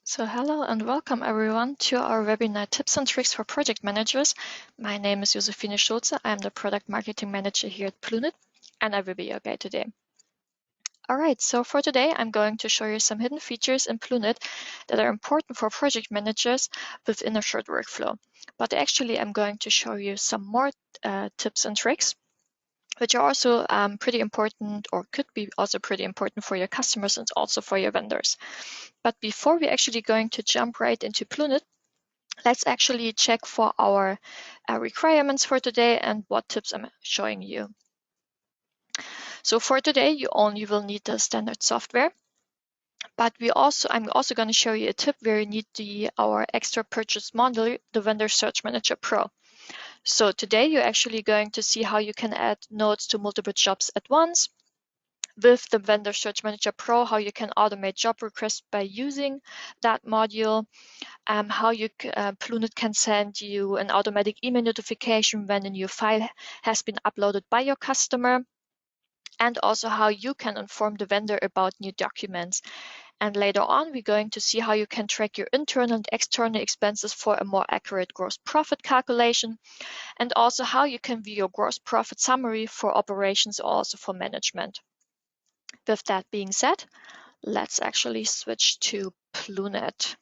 So hello and welcome everyone to our webinar Tips and Tricks for Project Managers. My name is Josephine Schulze. I am the Product Marketing Manager here at Plunet, and I will be your guide today. All right, so for today, I'm going to show you some hidden features in Plunet that are important for project managers within a short workflow. But actually, I'm going to show you some more tips and tricks which are also pretty important, or could be also pretty important for your customers and also for your vendors. But before we're actually going to jump right into Plunet, let's actually check for our requirements for today and what tips I'm showing you. So for today, you only will need the standard software, but I'm also going to show you a tip where you need our extra purchase module, the Vendor Search Manager Pro. So today you're actually going to see how you can add nodes to multiple jobs at once. With the Vendor Search Manager Pro, how you can automate job requests by using that module, how Plunet can send you an automatic email notification when a new file has been uploaded by your customer, and also how you can inform the vendor about new documents. And later on, we're going to see how you can track your internal and external expenses for a more accurate gross profit calculation, and also how you can view your gross profit summary for operations or also for management. With that being said, let's actually switch to Plunet.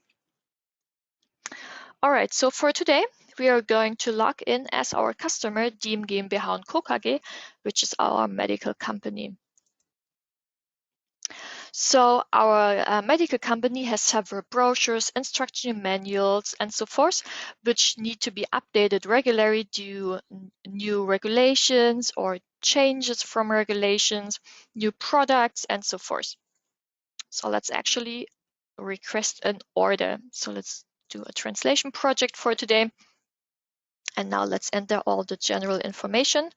All right, so for today, we are going to log in as our customer, Diem GmbH & Co. KG, which is our medical company. So our medical company has several brochures, instruction manuals, and so forth, which need to be updated regularly due to new regulations or changes from regulations, new products, and so forth. So let's actually request an order. So let's do a translation project for today. And now let's enter all the general information.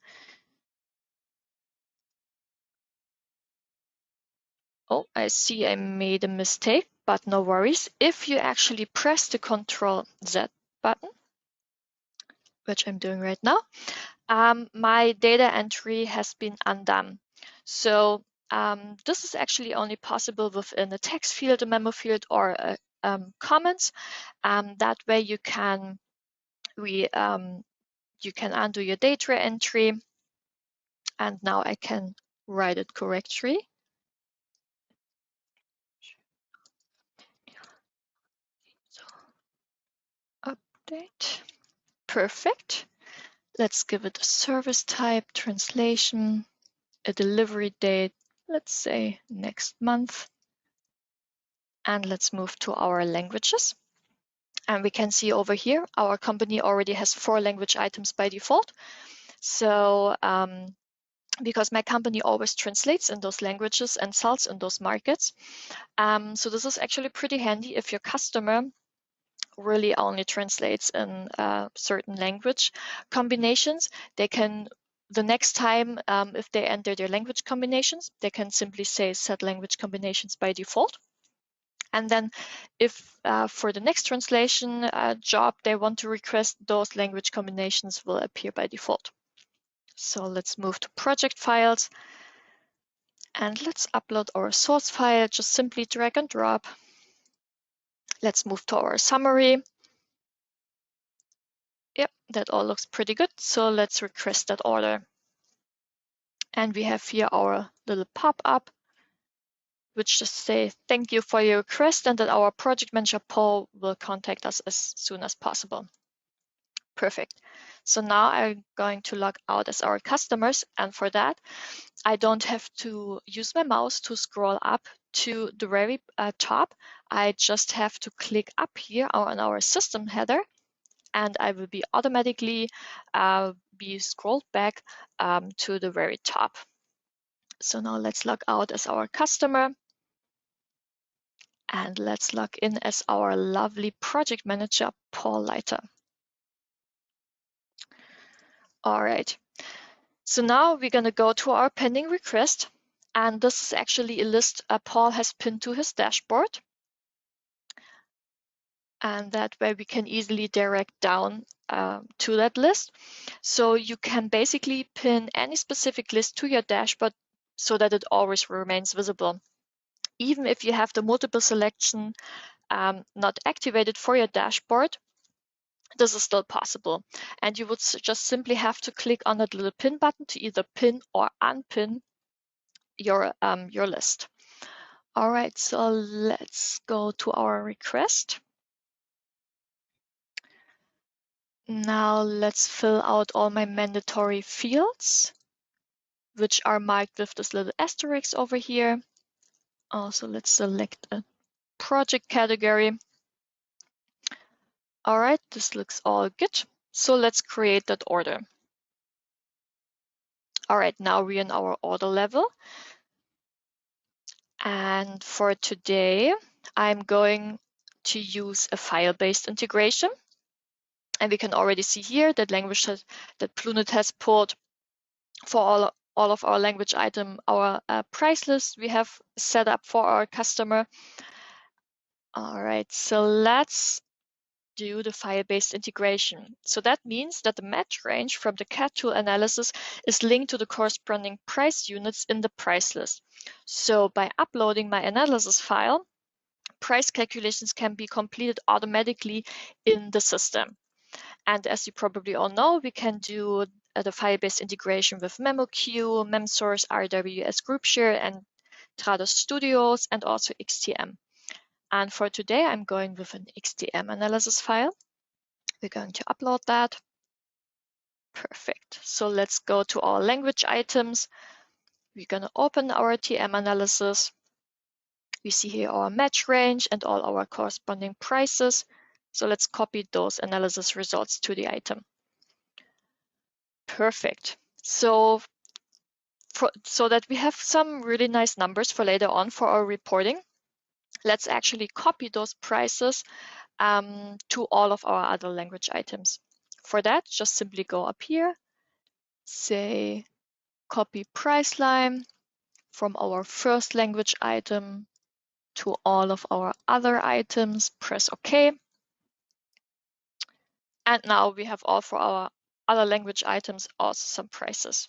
Oh, I see I made a mistake, but no worries. If you actually press the Ctrl Z button, which I'm doing right now, my data entry has been undone. So this is actually only possible within a text field, a memo field, or comments. That way you can undo your data entry, and now I can write it correctly. So update. Perfect. Let's give it a service type, translation, a delivery date, let's say next month. And let's move to our languages. And we can see over here, our company already has 4 language items by default. So because my company always translates in those languages and sells in those markets. So this is actually pretty handy if your customer really only translates in certain language combinations. They can, the next time, if they enter their language combinations, they can simply say set language combinations by default. And then if for the next translation job they want to request, those language combinations will appear by default. So let's move to project files. And let's upload our source file, just simply drag and drop. Let's move to our summary. Yep, that all looks pretty good. So let's request that order. And we have here our little pop-up, which just say thank you for your request and that our project manager Paul will contact us as soon as possible. Perfect. So now I'm going to log out as our customers, and for that I don't have to use my mouse to scroll up to the very top. I just have to click up here on our system header, and I will be automatically be scrolled back to the very top. So now let's log out as our customer, and let's log in as our lovely project manager, Paul Leiter. All right. So now we're going to go to our pending request, and this is actually a list Paul has pinned to his dashboard. And that way we can easily direct down to that list. So you can basically pin any specific list to your dashboard so that it always remains visible. Even if you have the multiple selection not activated for your dashboard, this is still possible. And you would just simply have to click on that little pin button to either pin or unpin your list. All right, so let's go to our request. Now let's fill out all my mandatory fields, which are marked with this little asterisk over here. Also, let's select a project category. All right, this looks all good. So let's create that order. All right, now we're in our order level. And for today, I'm going to use a file-based integration. And we can already see here that that Plunet has pulled for all of our language item, our price list we have set up for our customer. All right, so let's do the file-based integration. So that means that the match range from the CAT tool analysis is linked to the corresponding price units in the price list. So by uploading my analysis file, price calculations can be completed automatically in the system. And as you probably all know, we can do the file-based integration with MemoQ, MemSource, RWS GroupShare, and Trados Studios, and also XTM. And for today, I'm going with an XTM analysis file. We're going to upload that. Perfect. So let's go to our language items. We're going to open our TM analysis. We see here our match range and all our corresponding prices. So let's copy those analysis results to the item. Perfect. So that we have some really nice numbers for later on for our reporting, let's actually copy those prices to all of our other language items. For that, just simply go up here, say copy price line from our first language item to all of our other items, press OK. And now we have all for our other language items also some prices.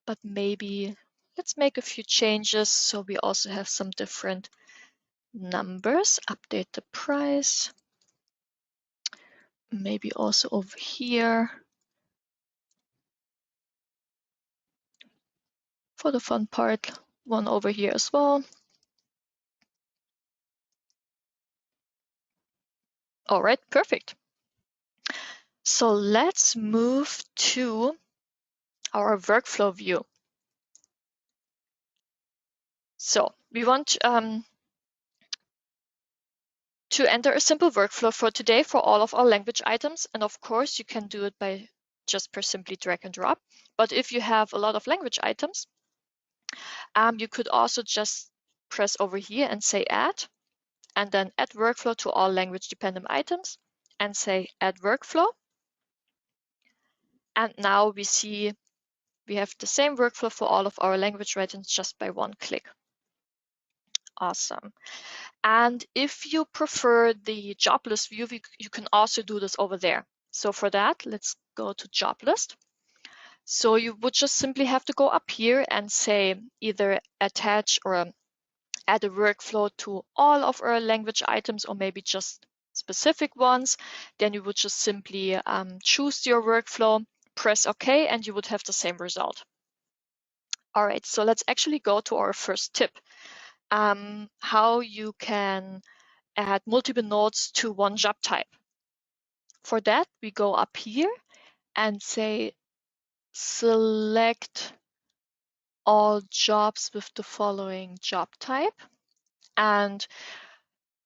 But maybe let's make a few changes so we also have some different numbers. Update the price. Maybe also over here. For the fun part, one over here as well. All right, perfect. So let's move to our workflow view. So we want to enter a simple workflow for today for all of our language items. And of course, you can do it by just per simply drag and drop. But if you have a lot of language items, you could also just press over here and say add, and then add workflow to all language dependent items and say add workflow. And now we see we have the same workflow for all of our language items just by one click. Awesome. And if you prefer the job list view, you can also do this over there. So for that, let's go to job list. So you would just simply have to go up here and say either attach or add a workflow to all of our language items or maybe just specific ones. Then you would just simply choose your workflow, press OK, and you would have the same result. All right, so let's actually go to our first tip. How you can add multiple nodes to one job type. For that, we go up here and say select all jobs with the following job type. And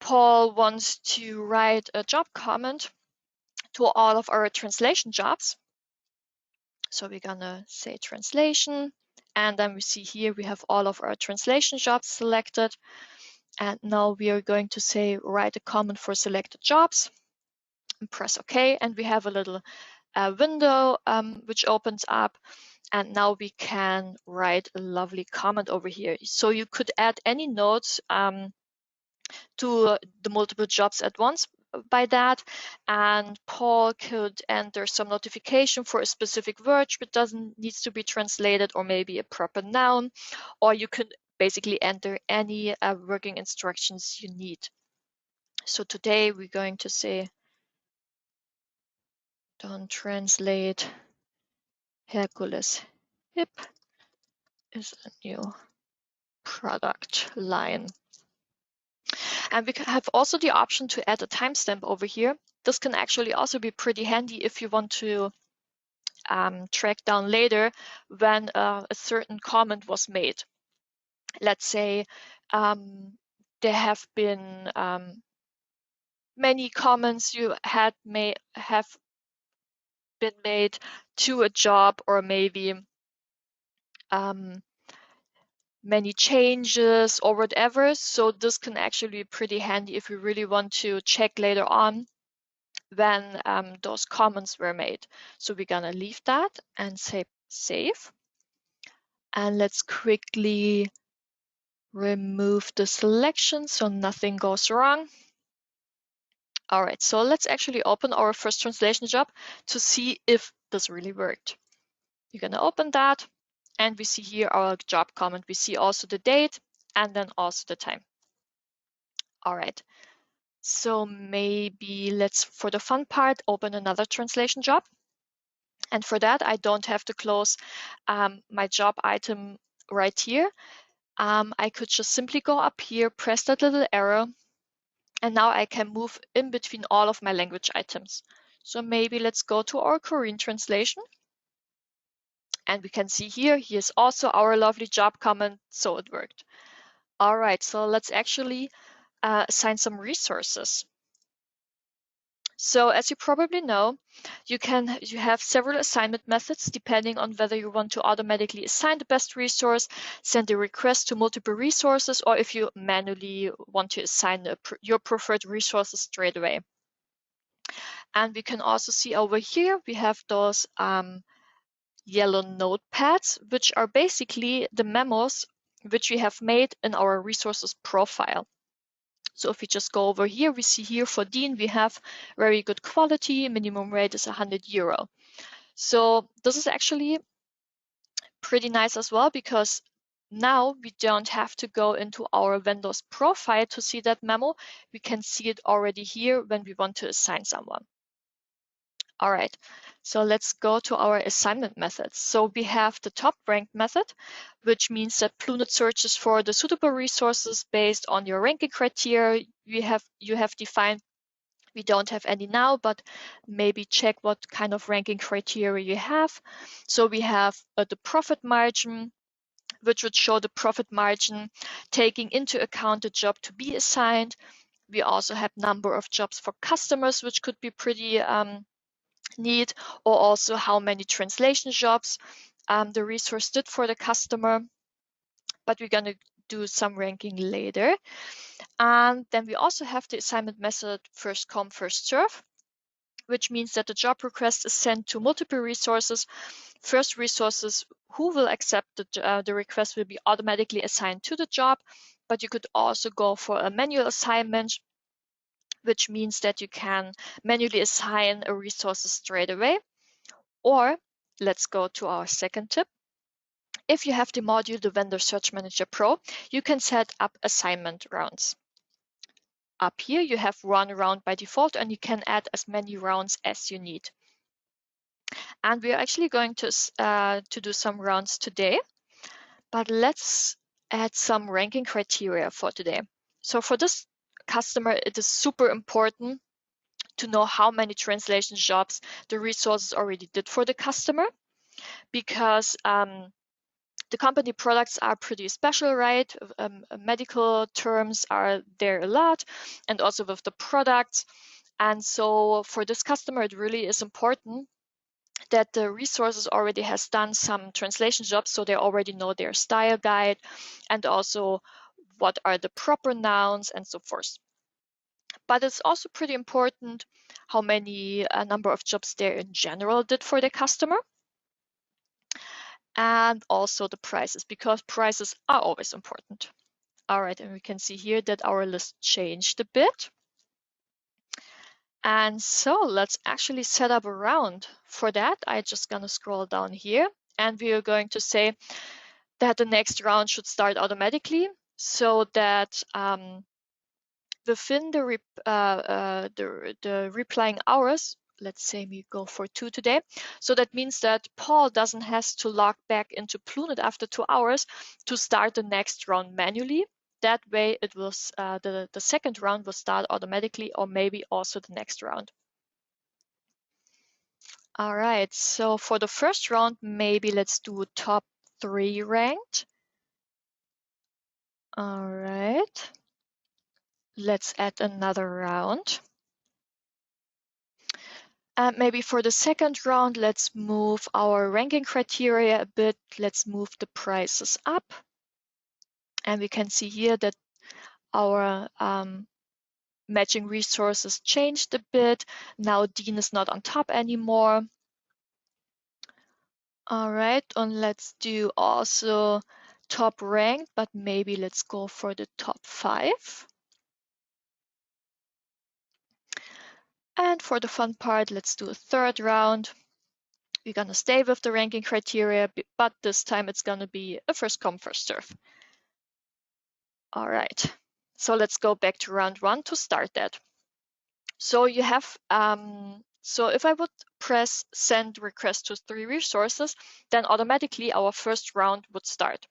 Paul wants to write a job comment to all of our translation jobs. So we're gonna say translation, and then we see here we have all of our translation jobs selected. And now we are going to say write a comment for selected jobs and press OK. And we have a little window which opens up. And now we can write a lovely comment over here. So you could add any nodes to the multiple jobs at once by that. And Paul could enter some notification for a specific word which doesn't needs to be translated, or maybe a proper noun, or you could basically enter any working instructions you need. So today we're going to say, don't translate Hercules hip is a new product line. And we have also the option to add a timestamp over here. This can actually also be pretty handy if you want to track down later when a certain comment was made. Let's say there have been many comments you have been made to a job, or maybe many changes or whatever. So this can actually be pretty handy if you really want to check later on when those comments were made. So we're gonna leave that and say save. And let's quickly remove the selection so nothing goes wrong. All right, so let's actually open our first translation job to see if this really worked. You're gonna open that, and we see here our job comment. We see also the date and then also the time. All right, so maybe let's, for the fun part, open another translation job. And for that, I don't have to close my job item right here. I could just simply go up here, press that little arrow, and now I can move in between all of my language items. So maybe let's go to our Korean translation. And we can see here, here's also our lovely job comment, so it worked. All right, so let's actually assign some resources. So as you probably know, you have several assignment methods depending on whether you want to automatically assign the best resource, send a request to multiple resources, or if you manually want to assign your preferred resources straight away. And we can also see over here, we have those yellow notepads, which are basically the memos which we have made in our resources profile. So if we just go over here, we see here for Dean, we have very good quality, minimum rate is €100. So this is actually pretty nice as well, because now we don't have to go into our vendor's profile to see that memo. We can see it already here when we want to assign someone. All right, so let's go to our assignment methods. So we have the top ranked method, which means that Plunet searches for the suitable resources based on your ranking criteria you have defined. We don't have any now, but maybe check what kind of ranking criteria you have. So we have the profit margin, which would show the profit margin taking into account the job to be assigned. We also have number of jobs for customers, which could be pretty neat, or also how many translation jobs the resource did for the customer. But we're going to do some ranking later. And then we also have the assignment method first come, first serve, which means that the job request is sent to multiple resources. First resources who will accept the request will be automatically assigned to the job, but you could also go for a manual assignment, which means that you can manually assign a resource straight away. Or let's go to our second tip. If you have the module, the Vendor Search Manager Pro, you can set up assignment rounds. Up here, you have one round by default, and you can add as many rounds as you need. And we are actually going to do some rounds today, but let's add some ranking criteria for today. So for this customer, it is super important to know how many translation jobs the resources already did for the customer, because the company products are pretty special, right? Medical terms are there a lot, and also with the products. And so for this customer, it really is important that the resources already has done some translation jobs, so they already know their style guide and also what are the proper nouns and so forth. But it's also pretty important how many number of jobs they in general did for the customer. And also the prices, because prices are always important. All right, and we can see here that our list changed a bit. And so let's actually set up a round. For that, I'm just gonna scroll down here, and we are going to say that the next round should start automatically, so that within the replying hours, let's say we go for 2 today. So that means that Paul doesn't have to log back into Plunet after 2 hours to start the next round manually. That way it will, the second round will start automatically, or maybe also the next round. All right, so for the first round, maybe let's do top 3 ranked. All right, let's add another round. And maybe for the second round, let's move our ranking criteria a bit. Let's move the prices up. And we can see here that our matching resources changed a bit. Now Dean is not on top anymore. All right, and let's do also top ranked, but maybe let's go for the top 5. And for the fun part, let's do a third round. We're gonna stay with the ranking criteria, but this time it's gonna be a first come, first serve. All right, so let's go back to round 1 to start that. So you have, so if I would press send request to 3 resources, then automatically our first round would start.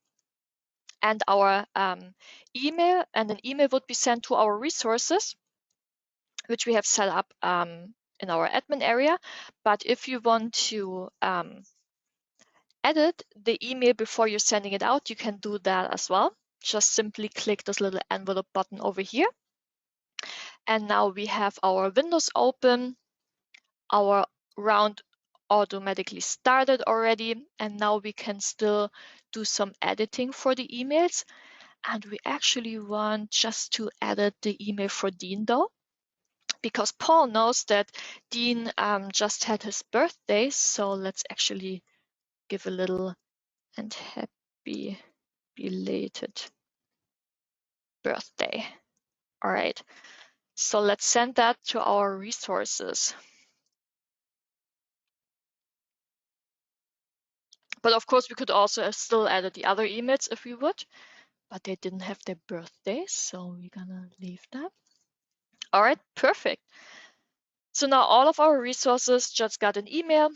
And our email, and an email would be sent to our resources, which we have set up in our admin area. But if you want to edit the email before you're sending it out, you can do that as well. Just simply click this little envelope button over here. And now we have our windows open. Our round automatically started already. And now we can still do some editing for the emails. And we actually want just to edit the email for Dean though, because Paul knows that Dean just had his birthday. So let's actually give a little and happy belated birthday. All right, so let's send that to our resources. But of course, we could also have still added the other emails if we would, but they didn't have their birthdays, so we're gonna leave that. All right, perfect. So now all of our resources just got an email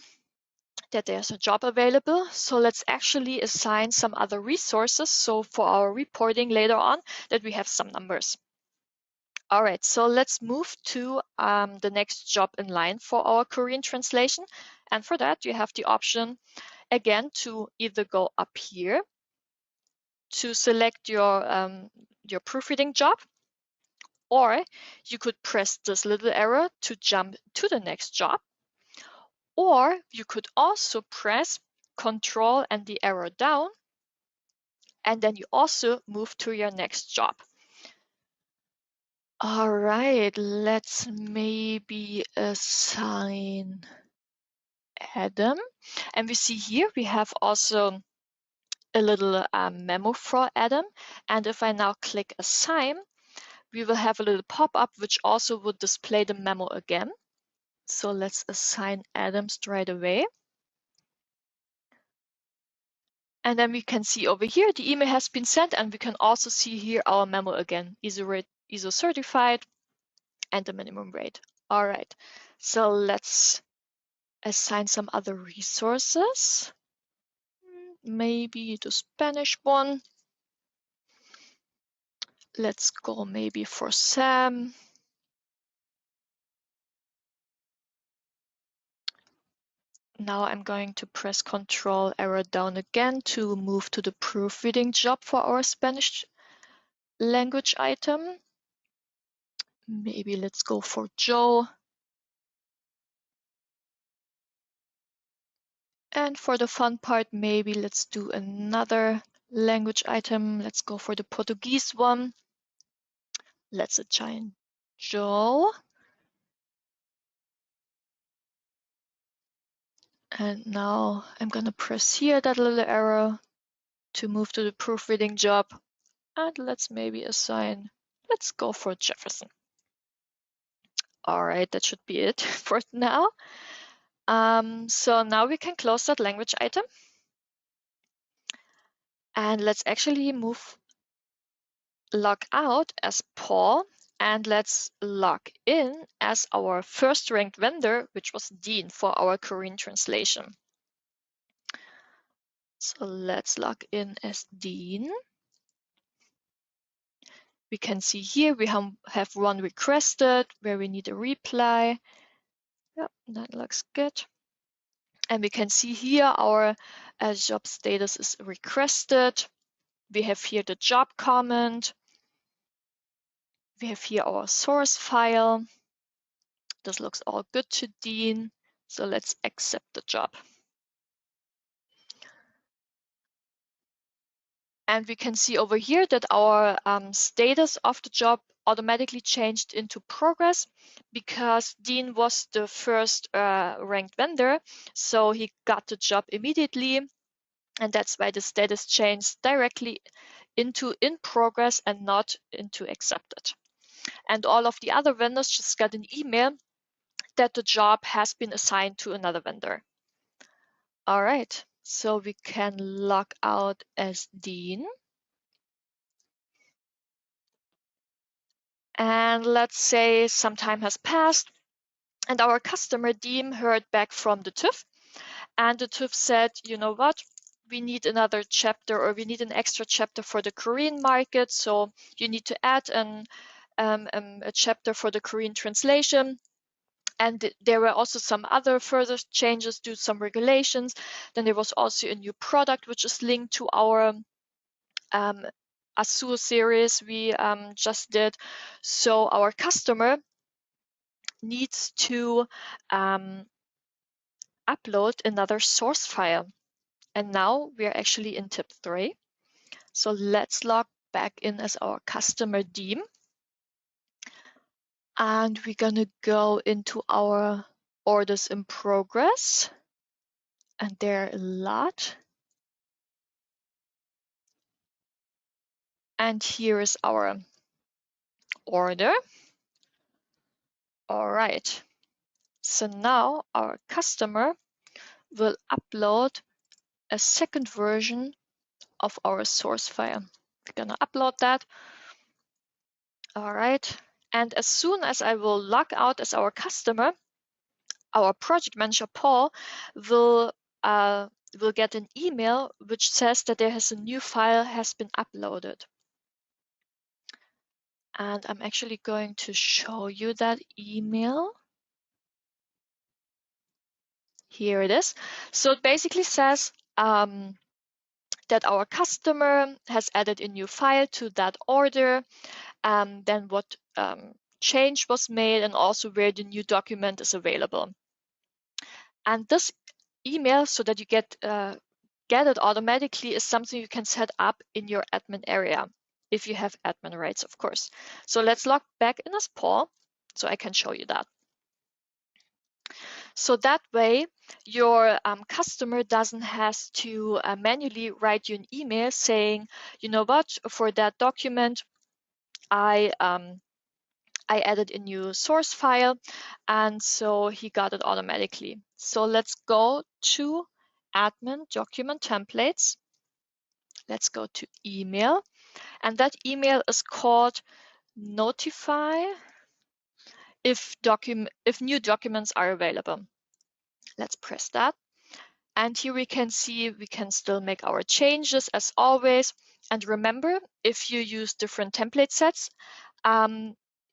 that there's a job available. So let's actually assign some other resources. So for our reporting later on, that we have some numbers. All right, so let's move to the next job in line for our Korean translation. And for that, you have the option again to either go up here to select your proofreading job, or you could press this little arrow to jump to the next job, or you could also press Control and the arrow down, and then you also move to your next job. All right, let's maybe assign Adam. And we see here we have also a little memo for Adam. And if I now click assign, we will have a little pop-up which also would display the memo again. So let's assign Adam straight away. And then we can see over here the email has been sent, and we can also see here our memo again, ISO certified and the minimum rate. All right, so let's assign some other resources. Maybe the Spanish one. Let's go maybe for Sam. Now I'm going to press Control arrow down again to move to the proofreading job for our Spanish language item. Maybe let's go for Joe. And for the fun part, maybe let's do another language item. Let's go for the Portuguese one. Let's assign Joe. And now I'm gonna press here that little arrow to move to the proofreading job. And let's maybe assign, let's go for Jefferson. All right, that should be it for now. So now we can close that language item. And let's actually log out as Paul And let's log in as our first ranked vendor, which was Dean for our Korean translation. So let's log in as Dean. We can see here we have one requested where we need a reply. Yep, that looks good. And we can see here our job status is requested. We have here the job comment. We have here our source file. This looks all good to Dean. So let's accept the job. And we can see over here that our status of the job automatically changed into progress because Dean was the first ranked vendor. So he got the job immediately. And that's why the status changed directly into in progress and not into accepted. And all of the other vendors just got an email that the job has been assigned to another vendor. All right, so we can log out as Dean. And let's say some time has passed and our customer Dean heard back from the TÜV, and the TÜV said, you know what, we need another chapter, or we need an extra chapter for the Korean market. So you need to add a chapter for the Korean translation. And there were also some other further changes due to some regulations. Then there was also a new product which is linked to our Azure series we just did. So our customer needs to upload another source file. And now we are actually in tip 3. So let's log back in as our customer Dean. And we're going to go into our orders in progress. And there are a lot. And here is our order. All right. So now our customer will upload a second version of our source file. We're going to upload that. All right. And as soon as I will log out as our customer, our project manager, Paul, will get an email which says that there has a new file has been uploaded. And I'm actually going to show you that email. Here it is. So it basically says that our customer has added a new file to that order, then what change was made, and also where the new document is available. And this email, so that you get it automatically, is something you can set up in your admin area if you have admin rights, of course. So let's log back in as Paul so I can show you that. So that way, your customer doesn't have to manually write you an email saying, you know what, for that document, I added a new source file, and so he got it automatically. So let's go to admin document templates. Let's go to email, and that email is called notify if new documents are available. Let's press that. And here we can see we can still make our changes as always. And remember, if you use different template sets,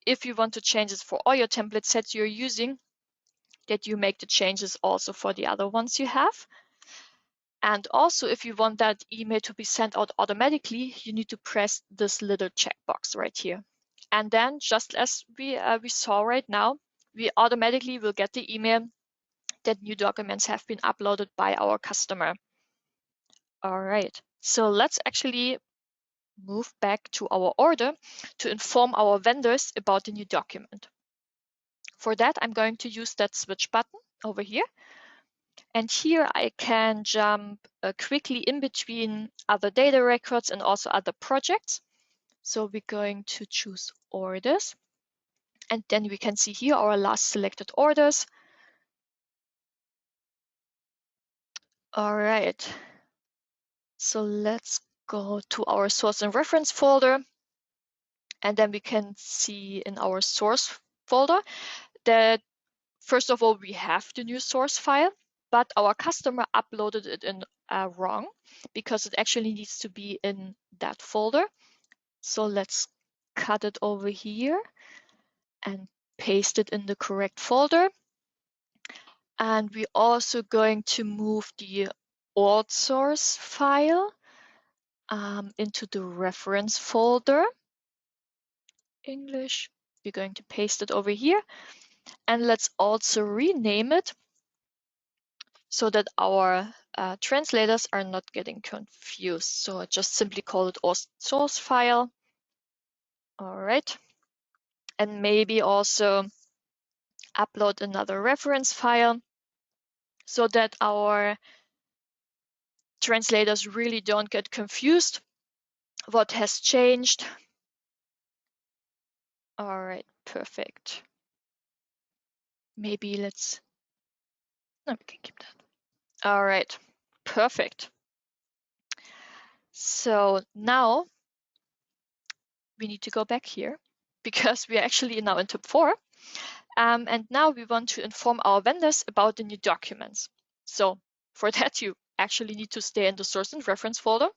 if you want to change it for all your template sets you're using, that you make the changes also for the other ones you have. And also, if you want that email to be sent out automatically, you need to press this little checkbox right here. And then, just as we saw right now, we automatically will get the email that new documents have been uploaded by our customer. All right, so let's actually move back to our order to inform our vendors about the new document. For that, I'm going to use that switch button over here. And here I can jump quickly in between other data records and also other projects. So we're going to choose orders. And then we can see here our last selected orders. All right. So let's go to our source and reference folder. And then we can see in our source folder that first of all, we have the new source file, but our customer uploaded it in wrong because it actually needs to be in that folder. So let's cut it over here and paste it in the correct folder. And we're also going to move the old source file into the reference folder, English. We're going to paste it over here. And let's also rename it so that our translators are not getting confused. So I just simply call it source file. All right. And maybe also upload another reference file so that our translators really don't get confused what has changed. All right, perfect. Maybe no, we can keep that. All right, perfect. So now we need to go back here because we are actually now in tip 4. And now we want to inform our vendors about the new documents. So for that, you actually need to stay in the source and reference folder.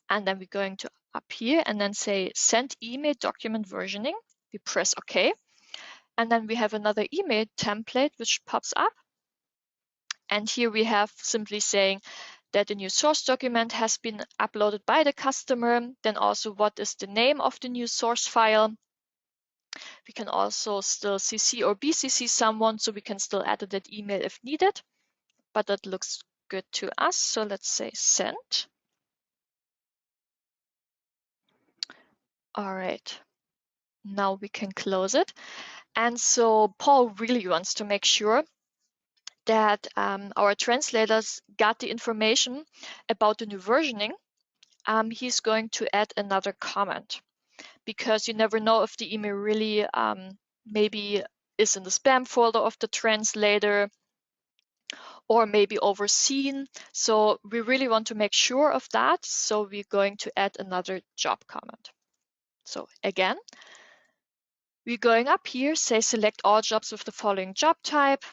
And then we're going to up here and then say send email document versioning. We press OK. And then we have another email template which pops up. And here we have simply saying that the new source document has been uploaded by the customer. Then also what is the name of the new source file. We can also still CC or BCC someone, so we can still add that email if needed. But that looks good to us. So let's say send. All right. Now we can close it. And so Paul really wants to make sure that our translators got the information about the new versioning. He's going to add another comment because you never know if the email really maybe is in the spam folder of the translator or maybe overseen. So we really want to make sure of that. So we're going to add another job comment. So again, we're going up here, say select all jobs with the following job type.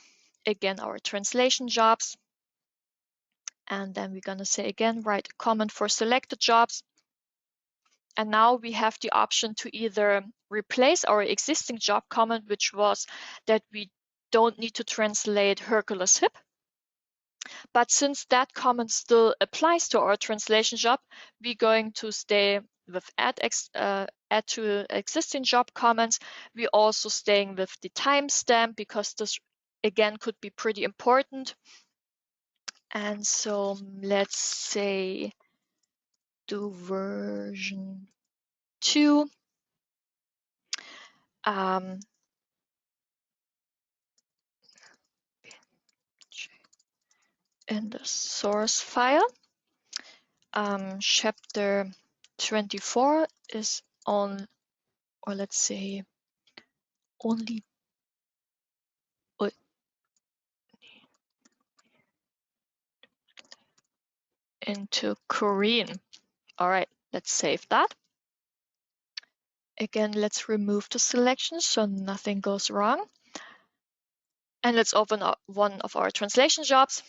Again, our translation jobs. And then we're going to say again, write a comment for selected jobs. And now we have the option to either replace our existing job comment, which was that we don't need to translate Hercules hip. But since that comment still applies to our translation job, we're going to stay with add to existing job comments. We're also staying with the timestamp because this again could be pretty important. And so let's say do version 2. In the source file. Chapter 24 is on, or let's say only into Korean. All right, let's save that. Again, let's remove the selection so nothing goes wrong. And let's open up one of our translation jobs.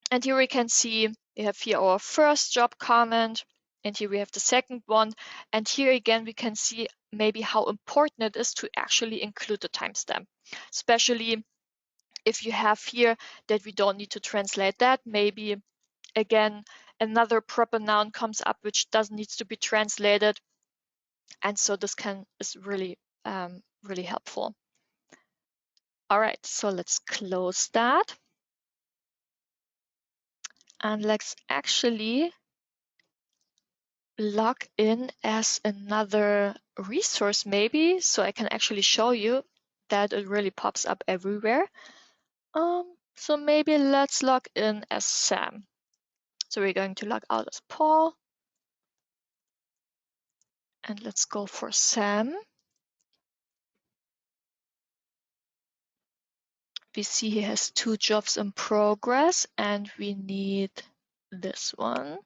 And here we can see we have here our first job comment, and here we have the second one. And here again, we can see maybe how important it is to actually include the timestamp, especially if you have here that we don't need to translate that. Maybe again, another proper noun comes up which doesn't need to be translated. And so this is really, really helpful. All right, so let's close that. And let's actually log in as another resource maybe, so I can actually show you that it really pops up everywhere. So maybe let's log in as Sam. So we're going to log out as Paul. And let's go for Sam. We see he has 2 jobs in progress and we need this one.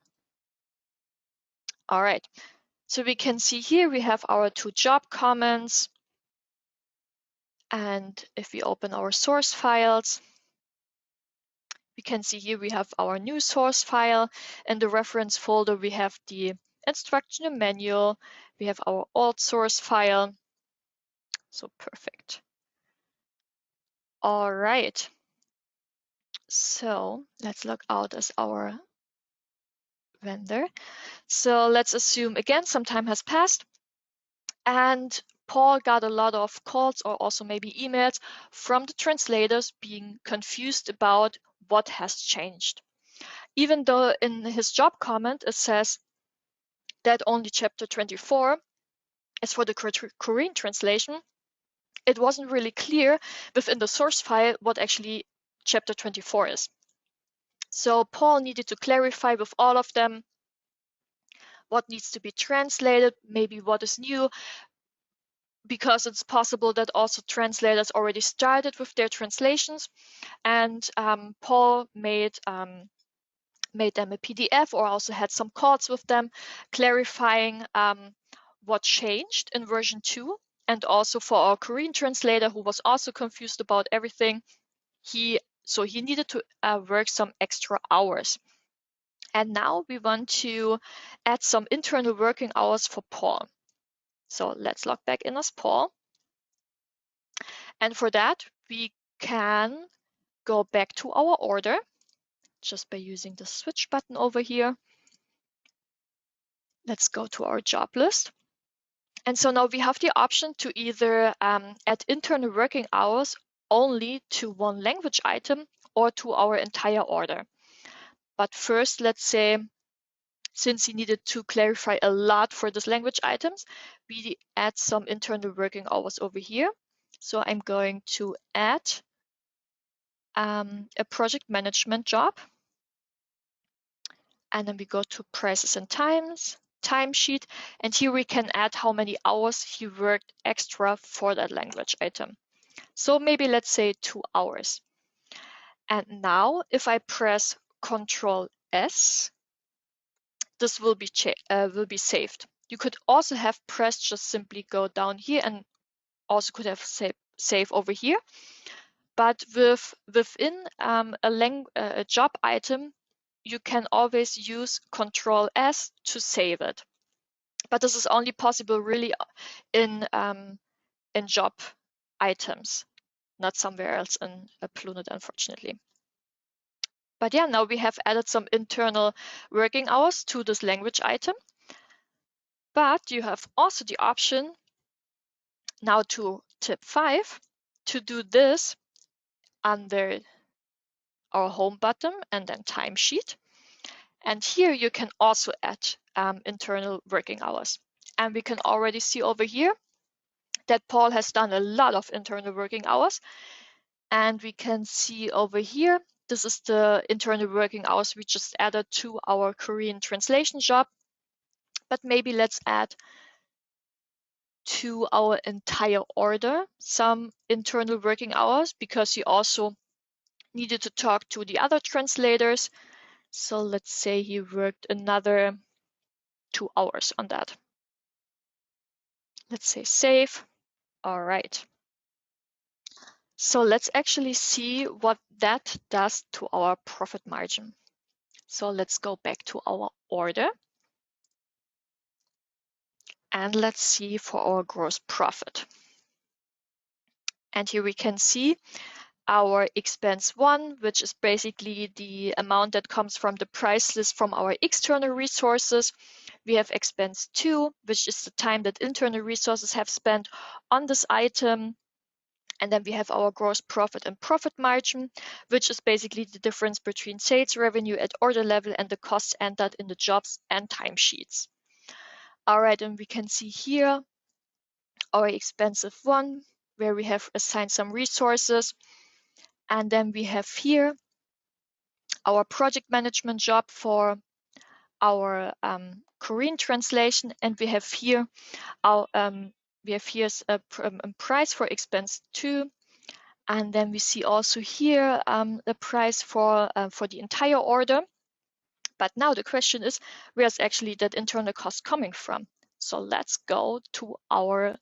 All right. So we can see here we have our two job comments. And if we open our source files, we can see here we have our new source file. In the reference folder, we have the instructional manual. We have our old source file. So perfect. All right. So let's log out as our vendor. So let's assume again some time has passed and Paul got a lot of calls or also maybe emails from the translators being confused about what has changed. Even though in his job comment it says that only chapter 24 is for the Korean translation, it wasn't really clear within the source file what actually chapter 24 is. So Paul needed to clarify with all of them what needs to be translated, maybe what is new, because it's possible that also translators already started with their translations, and Paul made them a PDF or also had some calls with them clarifying what changed in version 2. And also for our Korean translator who was also confused about everything, he needed to work some extra hours. And now we want to add some internal working hours for Paul. So let's log back in as Paul. And for that, we can go back to our order just by using the switch button over here. Let's go to our job list. And so now we have the option to either add internal working hours only to one language item or to our entire order. But first, let's say, since he needed to clarify a lot for these language items, we add some internal working hours over here. So I'm going to add a project management job. And then we go to prices and times, timesheet, and here we can add how many hours he worked extra for that language item. So maybe let's say 2 hours. And now if I press Control S, this will be saved. You could also have pressed just simply go down here and also could have save over here. But within a job item, you can always use Control S to save it. But this is only possible really in job items, not somewhere else in Plunet, unfortunately. But yeah, now we have added some internal working hours to this language item. But you have also the option now to tip 5 to do this under our home button and then timesheet. And here you can also add internal working hours. And we can already see over here that Paul has done a lot of internal working hours. And we can see over here, this is the internal working hours we just added to our Korean translation job. But maybe let's add to our entire order some internal working hours because he also needed to talk to the other translators. So let's say he worked another 2 hours on that. Let's say save. All right. So let's actually see what that does to our profit margin. So let's go back to our order. And let's see for our gross profit. And here we can see our expense 1, which is basically the amount that comes from the price list from our external resources. We have expense 2, which is the time that internal resources have spent on this item. And then we have our gross profit and profit margin, which is basically the difference between sales revenue at order level and the costs entered in the jobs and timesheets. All right, and we can see here our expensive 1, where we have assigned some resources. And then we have here our project management job for our Korean translation, and we have here our a price for expense 2, and then we see also here the price for the entire order. But now the question is, where's actually that internal cost coming from? So let's go to our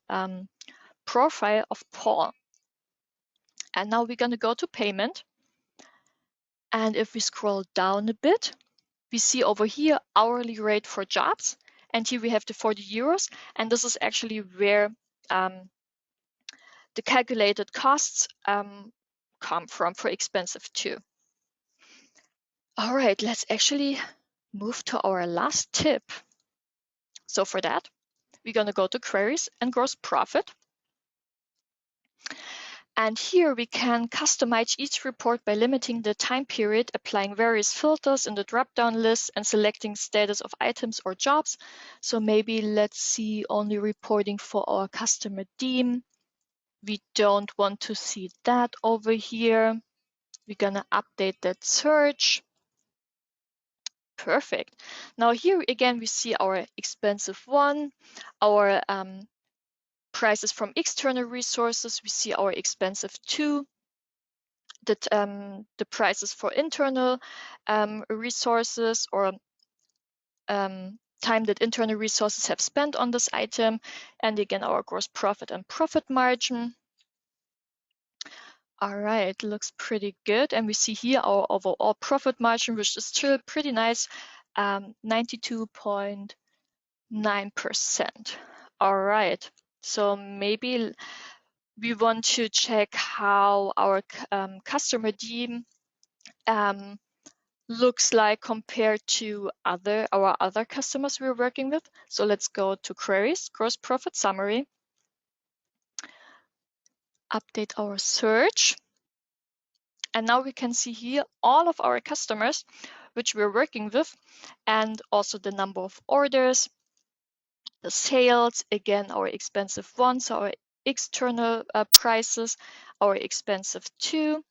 profile of Paul. And now we're going to go to payment. And if we scroll down a bit, we see over here hourly rate for jobs. And here we have the 40 euros. And this is actually where the calculated costs come from for expensive too. All right, let's actually move to our last tip. So for that, we're going to go to queries and gross profit. And here we can customize each report by limiting the time period, applying various filters in the drop-down list, and selecting status of items or jobs. So maybe let's see only reporting for our customer team. We don't want to see that over here. We're gonna update that search. Perfect. Now here again, we see our expensive one, our prices from external resources. We see our expensive two, the prices for internal resources or time that internal resources have spent on this item. And again, our gross profit and profit margin. All right, looks pretty good. And we see here our overall profit margin, which is still pretty nice, 92.9%. All right, so maybe we want to check how our customer team looks like compared to our other customers we're working with. So let's go to queries, gross profit summary, update our search. And now we can see here all of our customers which we're working with, and also the number of orders, the sales, again, our expensive ones, our external prices, our expensive two.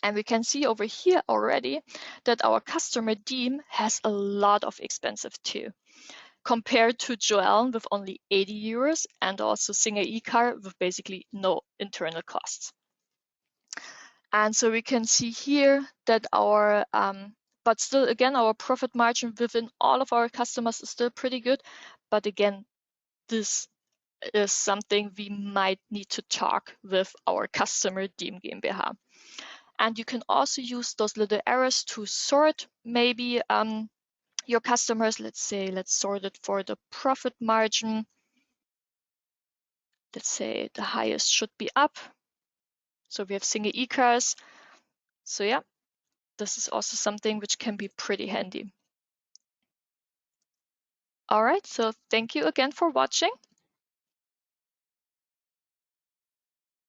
And we can see over here already that our customer team has a lot of expensive two, compared to Joelle with only 80 euros and also Singer e-car with basically no internal costs. And so we can see here that our, but still again, our profit margin within all of our customers is still pretty good. But again, this is something we might need to talk with our customer team GmbH. And you can also use those little arrows to sort maybe your customers. Let's say, let's sort it for the profit margin. Let's say the highest should be up. So we have Singer e-cars. So yeah, this is also something which can be pretty handy. All right, so thank you again for watching.